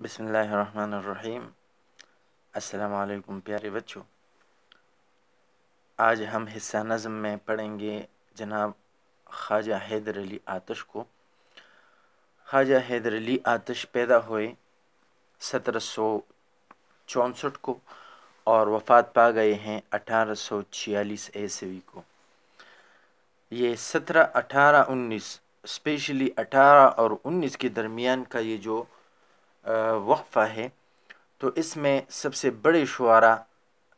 بسم اللہ الرحمن الرحیم۔ السلام علیکم پیارے بچوں، آج ہم حصہ نظم میں پڑھیں گے جناب خواجہ حیدر علی آتش کو۔ خواجہ حیدر علی آتش پیدا ہوئے 1764 کو اور وفات پا گئے ہیں 1846 عیسوی کو۔ یہ 17، 18، 19 اسپیشلی 18 اور 19 کے درمیان کا یہ جو وقفہ ہے، تو اس میں سب سے بڑے شعراء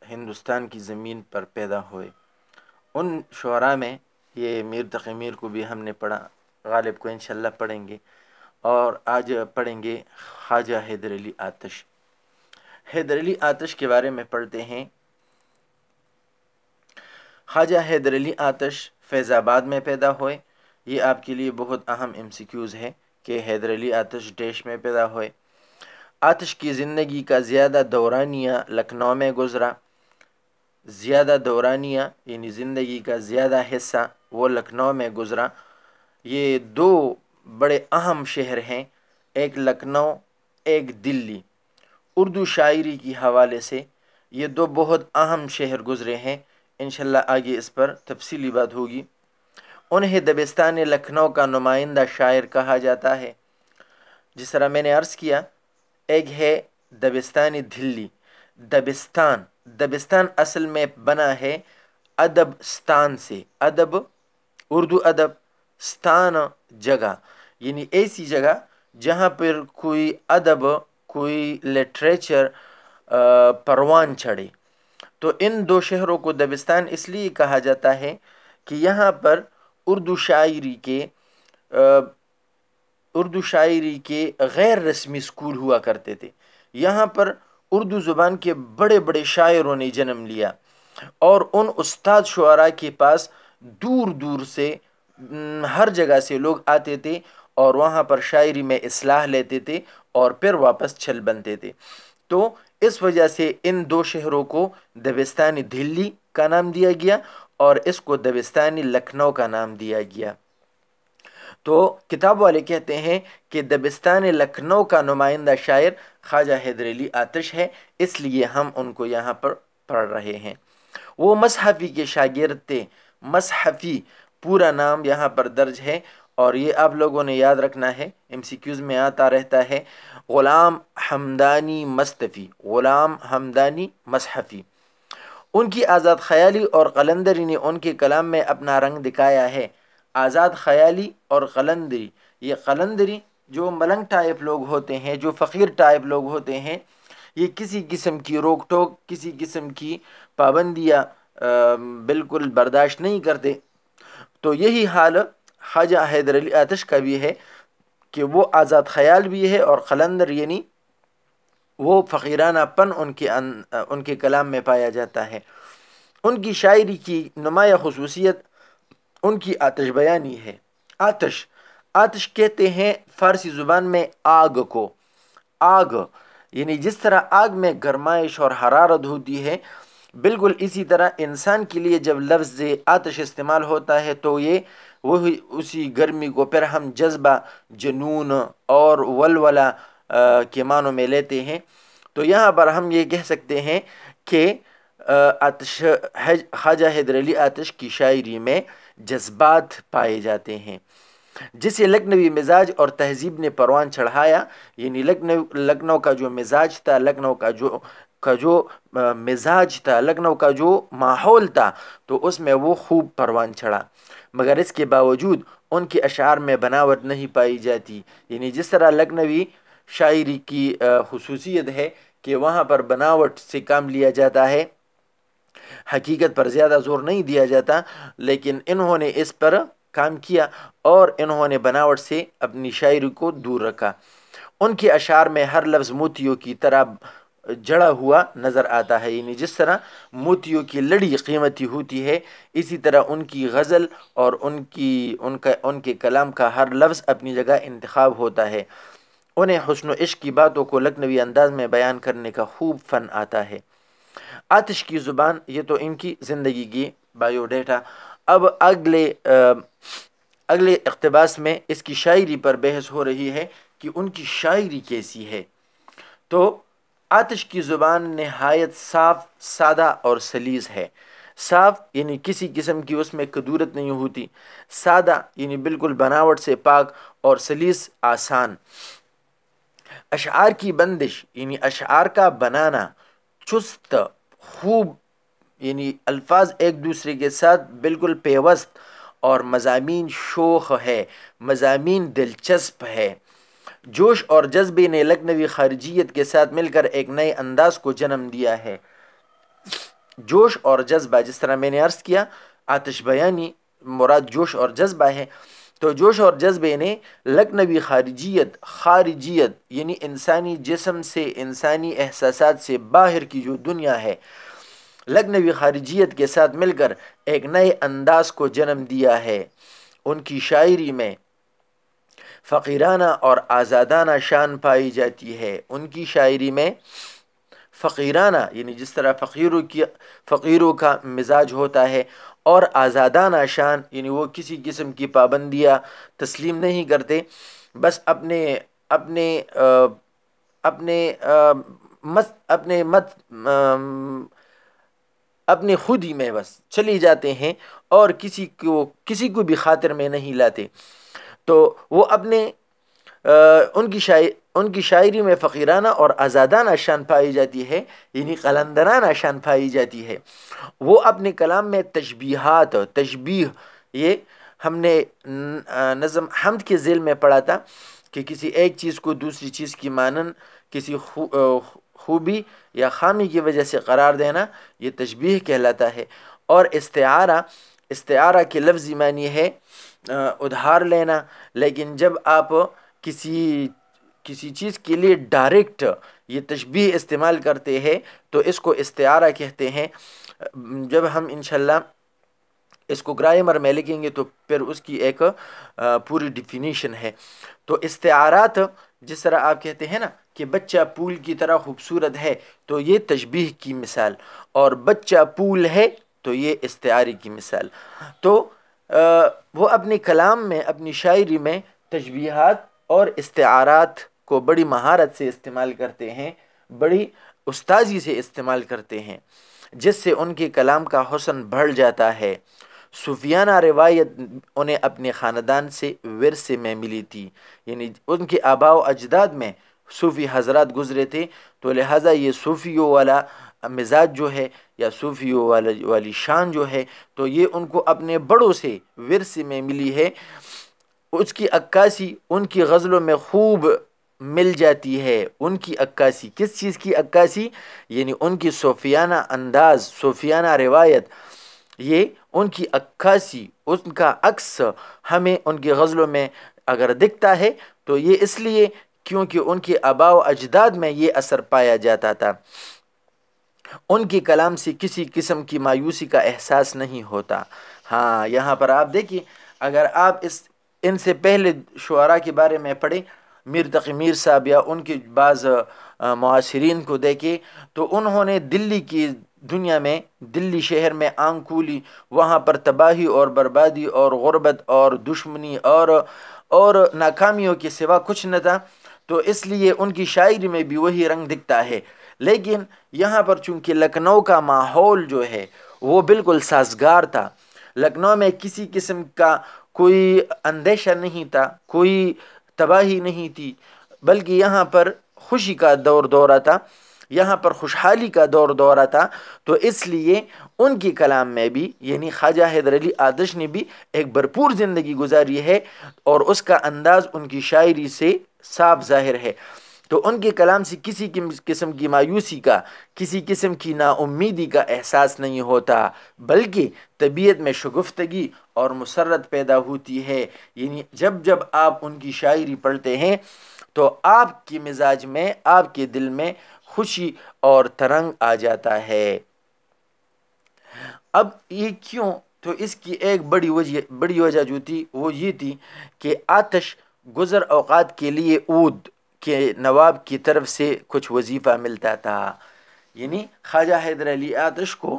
ہندوستان کی زمین پر پیدا ہوئے۔ ان شعراء میں یہ میر تقی میر کو بھی ہم نے پڑھا، غالب کو انشاءاللہ پڑھیں گے، اور آج پڑھیں گے خواجہ حیدر علی آتش۔ حیدر علی آتش کے بارے میں پڑھتے ہیں۔ خواجہ حیدر علی آتش فیض آباد میں پیدا ہوئے۔ یہ آپ کے لیے بہت اہم MCQs ہے کہ حیدر علی آتش دیش میں پیدا ہوئے۔ آتش کی زندگی کا زیادہ دورانیہ لکھنؤ میں گزرا۔ زیادہ دورانیہ یعنی زندگی کا زیادہ حصہ وہ لکھنؤ میں گزرا۔ یہ دو بڑے اہم شہر ہیں، ایک لکھنؤ، ایک دلی۔ اردو شاعری کی حوالے سے یہ دو بہت اہم شہر گزرے ہیں، انشاءاللہ آگے اس پر تفصیلی بات ہوگی۔ انہیں دبستان لکھنؤ کا نمائندہ شاعر کہا جاتا ہے۔ جس طرح میں نے عرض کیا، ایک ہے دبستان دلی۔ دبستان اصل میں بنا ہے ادب ستان سے، ادب اردو ادب، ستان جگہ یعنی ایسی جگہ جہاں پر کوئی ادب، کوئی لٹریچر پروان چڑھے۔ تو ان دو شہروں کو دبستان اس لیے کہا جاتا ہے کہ یہاں پر اردو شاعری کے غیر رسمی اسکول ہوا کرتے تھے۔ یہاں پر اردو زبان کے بڑے بڑے شاعروں نے جنم لیا، اور ان استاد شعراء کے پاس دور دور سے ہر جگہ سے لوگ آتے تھے اور وہاں پر شاعری میں اصلاح لیتے تھے اور پھر واپس چل بنتے تھے۔ تو اس وجہ سے ان دو شہروں کو دبستان دلی کا نام دیا گیا اور اس کو دبستان لکھنؤ کا نام دیا گیا۔ تو کتاب والے کہتے ہیں کہ دبستان لکھنؤ کا نمائندہ شاعر خواجہ حیدر علی آتش ہے، اس لیے ہم ان کو یہاں پر پڑھ رہے ہیں۔ وہ مصحفی کے شاگرد تھے۔ مصحفی پورا نام یہاں پر درج ہے، اور یہ آپ لوگوں نے یاد رکھنا ہے، MCQs میں آتا رہتا ہے۔ غلام حمدانی مصطفی، غلام حمدانی مصحفی۔ ان کی آزاد خیالی اور قلندری نے ان کے کلام میں اپنا رنگ دکھایا ہے۔ آزاد خیالی اور قلندری، یہ قلندری جو ملنگ ٹائپ لوگ ہوتے ہیں، جو فقیر ٹائپ لوگ ہوتے ہیں، یہ کسی قسم کی روک ٹوک، کسی قسم کی پابندیاں بالکل برداشت نہیں کرتے۔ تو یہی حال خواجہ حیدر علی آتش کا بھی ہے کہ وہ آزاد خیال بھی ہے اور قلندر، یعنی وہ فقیرانہ پن ان کے کلام میں پایا جاتا ہے۔ ان کی شاعری کی نمایاں خصوصیت ان کی آتش بیانی ہے۔ آتش کہتے ہیں فارسی زبان میں آگ کو۔ آگ یعنی جس طرح آگ میں گرمائش اور حرارت ہوتی ہے، بالکل اسی طرح انسان کے لیے جب لفظ آتش استعمال ہوتا ہے تو یہ وہی اسی گرمی کو پھر ہم جذبہ، جنون اور ولولہ کے معنوں میں لیتے ہیں۔ تو یہاں پر ہم یہ کہہ سکتے ہیں کہ خواجہ حیدر علی آتش کی شاعری میں جذبات پائے جاتے ہیں، جسے لکھنوی مزاج اور تہذیب نے پروان چڑھایا۔ یعنی لکھنؤ کا جو مزاج تھا، لکھنؤ کا جو مزاج تھا، لکھنؤ کا جو ماحول تھا، تو اس میں وہ خوب پروان چڑھا۔ مگر اس کے باوجود ان کے اشعار میں بناوٹ نہیں پائی جاتی۔ یعنی جس طرح لکھنوی شاعری کی خصوصیت ہے کہ وہاں پر بناوٹ سے کام لیا جاتا ہے، حقیقت پر زیادہ زور نہیں دیا جاتا، لیکن انہوں نے اس پر کام کیا اور انہوں نے بناوٹ سے اپنی شاعری کو دور رکھا۔ ان کے اشعار میں ہر لفظ موتیوں کی طرح جڑا ہوا نظر آتا ہے۔ یعنی جس طرح موتیوں کی لڑی قیمتی ہوتی ہے، اسی طرح ان کی غزل اور ان کے کلام کا ہر لفظ اپنی جگہ انتخاب ہوتا ہے۔ انہیں حسن و عشق کی باتوں کو لکھنوی انداز میں بیان کرنے کا خوب فن آتا ہے۔ آتش کی زبان، یہ تو ان کی زندگی کی بایو ڈیٹا۔ اب اگلے اقتباس میں اس کی شاعری پر بحث ہو رہی ہے کہ ان کی شاعری کیسی ہے۔ تو آتش کی زبان نہایت صاف، سادہ اور سلیس ہے۔ صاف یعنی کسی قسم کی اس میں کدورت نہیں ہوتی، سادہ یعنی بالکل بناوٹ سے پاک، اور سلیس آسان۔ اشعار کی بندش یعنی اشعار کا بنانا چست، خوب، یعنی الفاظ ایک دوسرے کے ساتھ بالکل پیوست، اور مضامین شوخ ہے، مضامین دلچسپ ہے۔ جوش اور جذبے نے لکھنوی خارجیت کے ساتھ مل کر ایک نئے انداز کو جنم دیا ہے۔ جوش اور جذبہ، جس طرح میں نے عرض کیا، آتش بیانی مراد جوش اور جذبہ ہے، تو جوش اور جذبے نے لکھنوی خارجیت یعنی انسانی جسم سے، انسانی احساسات سے باہر کی جو دنیا ہے، لکھنوی خارجیت کے ساتھ مل کر ایک نئے انداز کو جنم دیا ہے۔ ان کی شاعری میں فقیرانہ اور آزادانہ شان پائی جاتی ہے۔ ان کی شاعری میں فقیرانہ یعنی جس طرح فقیروں کا مزاج ہوتا ہے، اور آزادانہ شان یعنی وہ کسی قسم کی پابندیاں تسلیم نہیں کرتے، بس اپنے خودی میں بس چلی جاتے ہیں، اور کسی کو بھی خاطر میں نہیں لاتے۔ تو وہ ان کی شاعری میں فقیرانہ اور آزادانہ شان پائی جاتی ہے، یعنی قلندرانہ شان پائی جاتی ہے۔ وہ اپنے کلام میں تشبیہ، یہ ہم نے نظم حمد کے ذیل میں پڑھا تھا کہ کسی ایک چیز کو دوسری چیز کی مانند کسی خوبی یا خامی کی وجہ سے قرار دینا، یہ تشبیہ کہلاتا ہے۔ اور استعارہ کے لفظی معنی ہے ادھار لینا، لیکن جب آپ کسی چیز کے لیے ڈائریکٹ یہ تشبیہ استعمال کرتے ہیں تو اس کو استعارہ کہتے ہیں۔ جب ہم انشاءاللہ اس کو گرامر میں لکھیں گے تو پھر اس کی ایک پوری ڈیفینیشن ہے۔ تو استعارات، جس طرح آپ کہتے ہیں نا کہ بچہ پھول کی طرح خوبصورت ہے، تو یہ تشبیہ کی مثال، اور بچہ پھول ہے تو یہ استعارے کی مثال۔ تو وہ اپنے کلام میں، اپنی شاعری میں تشبیہات اور استعارات کو بڑی مہارت سے استعمال کرتے ہیں، بڑی استاذی سے استعمال کرتے ہیں، جس سے ان کے کلام کا حسن بڑھ جاتا ہے۔ صوفیانہ روایت انہیں اپنے خاندان سے ورثے میں ملی تھی، یعنی ان کے آباء و اجداد میں صوفی حضرات گزرے تھے، تو لہٰذا یہ صوفیوں والا مزاج جو ہے یا صوفیوں والی شان جو ہے، تو یہ ان کو اپنے بڑوں سے ورثے میں ملی ہے۔ اس کی عکاسی ان کی غزلوں میں خوب مل جاتی ہے۔ ان کی عکاسی، کس چیز کی عکاسی؟ یعنی ان کی صوفیانہ انداز، صوفیانہ روایت، یہ ان کی عکاسی، ان کا عکس ہمیں ان کی غزلوں میں اگر دکھتا ہے تو یہ اس لیے کیونکہ ان کے آباء و اجداد میں یہ اثر پایا جاتا تھا۔ ان کے کلام سے کسی قسم کی مایوسی کا احساس نہیں ہوتا۔ ہاں، یہاں پر آپ دیکھیے، اگر آپ ان سے پہلے شعراء کے بارے میں پڑھیں، میر تقی میر صاحب یا ان کے بعض معاصرین کو دیکھیں، تو انہوں نے دلی کی دنیا میں، دلی شہر میں آنکھ کھولی، وہاں پر تباہی اور بربادی اور غربت اور دشمنی اور ناکامیوں کے سوا کچھ نہ تھا، تو اس لیے ان کی شاعری میں بھی وہی رنگ دکھتا ہے۔ لیکن یہاں پر چونکہ لکھنؤ کا ماحول جو ہے وہ بالکل سازگار تھا، لکھنؤ میں کسی قسم کا کوئی اندیشہ نہیں تھا، کوئی تباہی نہیں تھی، بلکہ یہاں پر خوشی کا دورہ تھا، یہاں پر خوشحالی کا دورہ تھا۔ تو اس لیے ان کی کلام میں بھی، یعنی خواجہ حیدر علی آتش نے بھی ایک بھرپور زندگی گزاری ہے، اور اس کا انداز ان کی شاعری سے صاف ظاہر ہے۔ تو ان کے کلام سے کسی قسم کی مایوسی کا، کسی قسم کی نا امیدی کا احساس نہیں ہوتا، بلکہ طبیعت میں شگفتگی اور مسرت پیدا ہوتی ہے۔ یعنی جب آپ ان کی شاعری پڑھتے ہیں تو آپ کے مزاج میں، آپ کے دل میں خوشی اور ترنگ آ جاتا ہے۔ اب یہ کیوں؟ تو اس کی ایک بڑی وجہ جو تھی وہ یہ تھی کہ آتش گزر اوقات کے لیے اود کے نواب کی طرف سے کچھ وظیفہ ملتا تھا، یعنی خواجہ حیدر علی آتش کو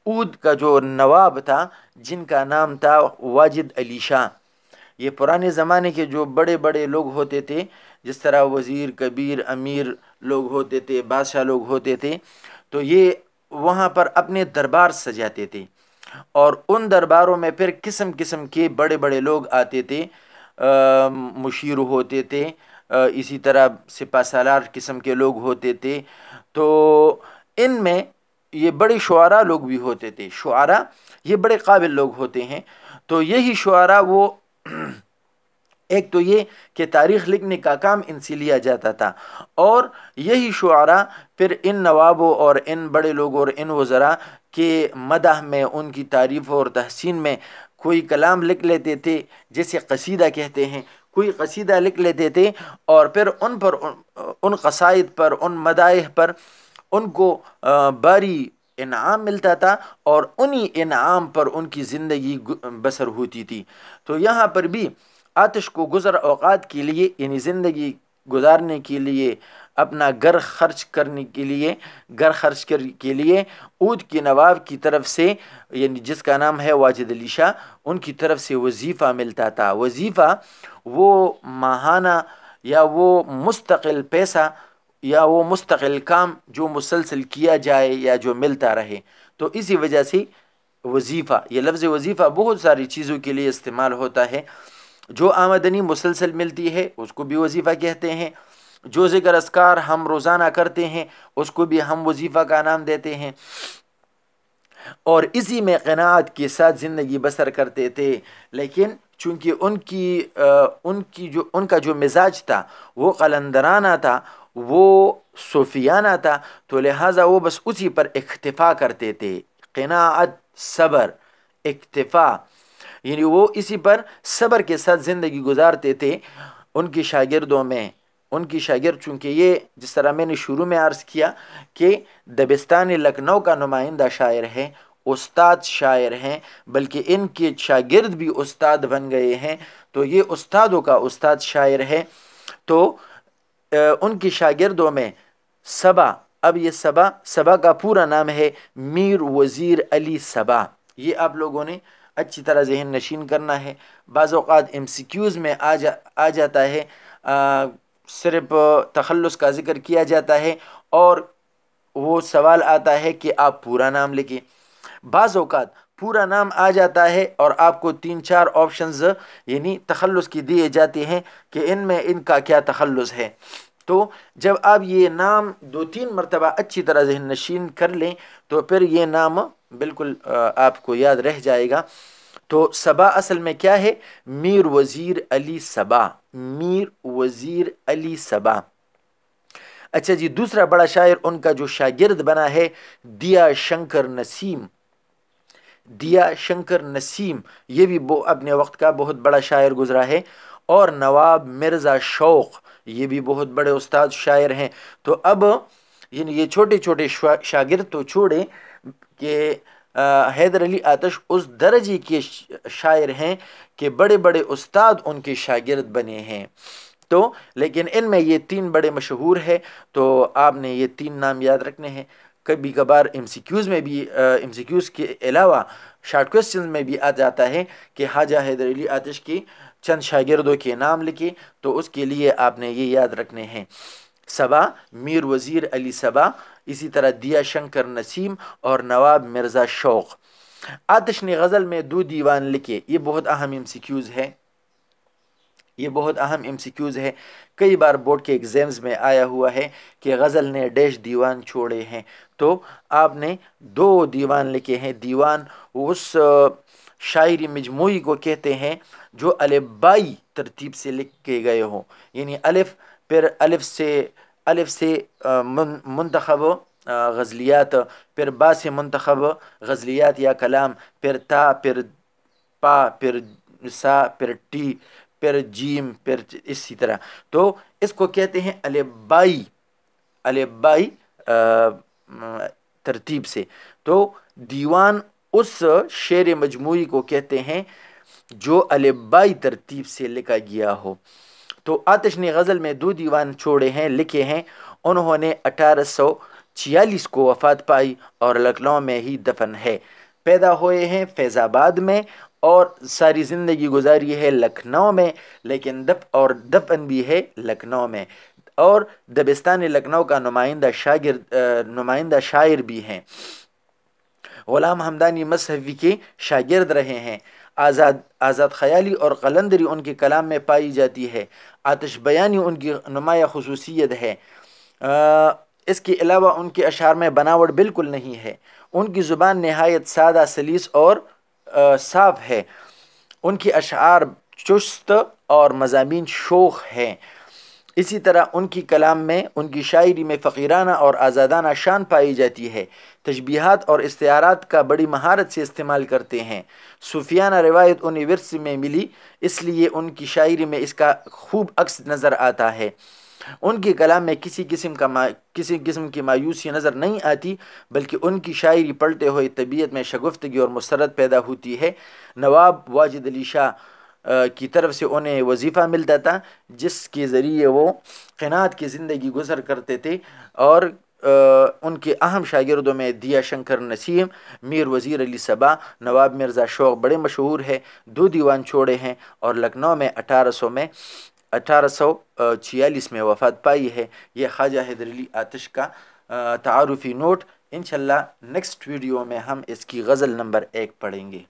اود کا جو نواب تھا، جن کا نام تھا واجد علی شاہ، یہ پرانے زمانے کے جو بڑے بڑے لوگ ہوتے تھے، جس طرح وزیر کبیر، امیر لوگ ہوتے تھے، بادشاہ لوگ ہوتے تھے، تو یہ وہاں پر اپنے دربار سجاتے تھے، اور ان درباروں میں پھر قسم قسم کے بڑے بڑے لوگ آتے تھے، مشیر ہوتے تھے، اسی طرح سپہ سالار قسم کے لوگ ہوتے تھے. تو ان میں یہ بڑے شعراء لوگ بھی ہوتے تھے. شعراء یہ بڑے قابل لوگ ہوتے ہیں. تو یہی شعراء وہ ایک تو یہ کہ تاریخ لکھنے کا کام ان سے لیا جاتا تھا، اور یہی شعراء پھر ان نوابوں اور ان بڑے لوگوں اور ان وزراء کے مدح میں، ان کی تعریف اور تحسین میں کوئی کلام لکھ لیتے تھے، جیسے قصیدہ کہتے ہیں. کوئی قصیدہ لکھ لیتے تھے، اور پھر ان پر، ان قصائد پر، ان مدائح پر ان کو باری انعام ملتا تھا، اور انہی انعام پر ان کی زندگی بسر ہوتی تھی. تو یہاں پر بھی آتش کو گزر اوقات کے لیے، یعنی زندگی گزارنے کے لیے، اپنا گھر خرچ کرنے کے لیے، کے لیے اود کے نواب کی طرف سے، یعنی جس کا نام ہے واجد علی شاہ، ان کی طرف سے وظیفہ ملتا تھا. وظیفہ وہ ماہانہ یا وہ مستقل پیسہ یا وہ مستقل کام جو مسلسل کیا جائے یا جو ملتا رہے. تو اسی وجہ سے وظیفہ، یہ لفظ وظیفہ بہت ساری چیزوں کے لیے استعمال ہوتا ہے. جو آمدنی مسلسل ملتی ہے اس کو بھی وظیفہ کہتے ہیں. جو ذکر اذکار ہم روزانہ کرتے ہیں اس کو بھی ہم وظیفہ کا نام دیتے ہیں. اور اسی میں قناعت کے ساتھ زندگی بسر کرتے تھے. لیکن چونکہ ان کا جو مزاج تھا وہ قلندرانہ تھا، وہ صوفیانہ تھا، تو لہٰذا وہ بس اسی پر اکتفا کرتے تھے. قناعت، صبر، اکتفا، یعنی وہ اسی پر صبر کے ساتھ زندگی گزارتے تھے. ان کی شاگردوں میں، ان کی شاگرد، چونکہ یہ جس طرح میں نے شروع میں عرض کیا کہ دبستان لکھنؤ کا نمائندہ شاعر ہے، استاد شاعر ہیں، بلکہ ان کے شاگرد بھی استاد بن گئے ہیں، تو یہ استادوں کا استاد شاعر ہے. تو ان کی شاگردوں میں صبا، اب یہ صبا کا پورا نام ہے میر وزیر علی صبا. یہ آپ لوگوں نے اچھی طرح ذہن نشین کرنا ہے. بعض اوقات ایم سی کیوز میں آ جاتا ہے، صرف تخلص کا ذکر کیا جاتا ہے اور وہ سوال آتا ہے کہ آپ پورا نام لکھیں. بعض اوقات پورا نام آ جاتا ہے اور آپ کو 3-4 آپشنز یعنی تخلص کی دیے جاتے ہیں کہ ان میں ان کا کیا تخلص ہے. تو جب آپ یہ نام 2-3 مرتبہ اچھی طرح ذہن نشین کر لیں تو پھر یہ نام بالکل آپ کو یاد رہ جائے گا. تو صبا اصل میں کیا ہے؟ میر وزیر علی صبا، میر وزیر علی صبا. اچھا جی، دوسرا بڑا شاعر ان کا جو شاگرد بنا ہے دیا شنکر نسیم. دیا شنکر نسیم یہ بھی اپنے وقت کا بہت بڑا شاعر گزرا ہے. اور نواب مرزا شوق یہ بھی بہت بڑے استاد شاعر ہیں. تو اب یعنی یہ چھوٹے چھوٹے شاگرد تو چھوڑیں کہ حیدر علی آتش اس درجے کے شاعر ہیں کہ بڑے بڑے استاد ان کے شاگرد بنے ہیں. تو لیکن ان میں یہ 3 بڑے مشہور ہیں، تو آپ نے یہ 3 نام یاد رکھنے ہیں. کبھی کبھار ایم سی کیوز میں بھی، ایم سی کیوز کے علاوہ شارٹ کوسچنز میں بھی آ جاتا ہے کہ خواجہ حیدر علی آتش کی چند شاگردوں کے نام لکھے، تو اس کے لیے آپ نے یہ یاد رکھنے ہیں: صبا، میر وزیر علی صبا، اسی طرح دیا شنکر نسیم اور نواب مرزا شوق. آتش نے غزل میں 2 دیوان لکھے. یہ بہت اہم ایم سی کیوز ہے، یہ بہت اہم ایم سی کیوز ہے. کئی بار بورڈ کے ایگزامز میں آیا ہوا ہے کہ غزل نے ڈیش دیوان چھوڑے ہیں. تو آپ نے 2 دیوان لکھے ہیں. دیوان اس شاعری مجموعی کو کہتے ہیں جو الف بائی ترتیب سے لکھے گئے ہوں، یعنی الف سے منتخب غزلیات، پھر با سے منتخب غزلیات یا کلام، پھر تا، پھر پا، پھر سا، پھر ٹی، پھر جیم، پھر اسی طرح. تو اس کو کہتے ہیں الف بائی ترتیب سے. تو دیوان اس شعر مجموعی کو کہتے ہیں جو الف بائی ترتیب سے لکھا گیا ہو. تو آتش نے غزل میں 2 دیوان چھوڑے ہیں، لکھے ہیں. انہوں نے 1846 کو وفات پائی اور لکھنؤ میں ہی دفن ہے. پیدا ہوئے ہیں فیض آباد میں اور ساری زندگی گزاری ہے لکھنؤ میں، لیکن دفن بھی ہے لکھنؤ میں. اور دبستان لکھنؤ کا نمائندہ شاعر بھی ہیں۔ غلام حمدانی مذہبی کے شاگرد رہے ہیں۔ آزاد خیالی اور قلندری ان کے کلام میں پائی جاتی ہے۔ آتش بیانی ان کی نمایاں خصوصیت ہے۔ اس کے علاوہ ان کے اشعار میں بناوٹ بالکل نہیں ہے۔ ان کی زبان نہایت سادہ، سلیس اور صاف ہے۔ ان کے اشعار چست اور مضامین شوخ ہیں۔ اسی طرح ان کی کلام میں، ان کی شاعری میں فقیرانہ اور آزادانہ شان پائی جاتی ہے۔ تشبیہات اور استعارات کا بڑی مہارت سے استعمال کرتے ہیں۔ صوفیانہ روایت انہیں ورثے میں ملی، اس لیے ان کی شاعری میں اس کا خوب عکس نظر آتا ہے۔ ان کے کلام میں کسی قسم کی مایوسی نظر نہیں آتی، بلکہ ان کی شاعری پڑھتے ہوئے طبیعت میں شگفتگی اور مسرت پیدا ہوتی ہے۔ نواب واجد علی شاہ کی طرف سے انہیں وظیفہ ملتا تھا، جس کے ذریعے وہ قناعت کی زندگی گزر کرتے تھے، اور ان کے اہم شاگردوں میں دیا شنکر نسیم، میر وزیر علی صبا، نواب مرزا شوق بڑے مشہور ہیں۔ 2 دیوان چھوڑے ہیں اور لکھنؤ میں 1846 میں وفات پائی ہے۔ یہ خواجہ حیدر علی آتش کا تعارفی نوٹ۔ انشاءاللہ نیکسٹ ویڈیو میں ہم اس کی غزل نمبر 1 پڑھیں گے۔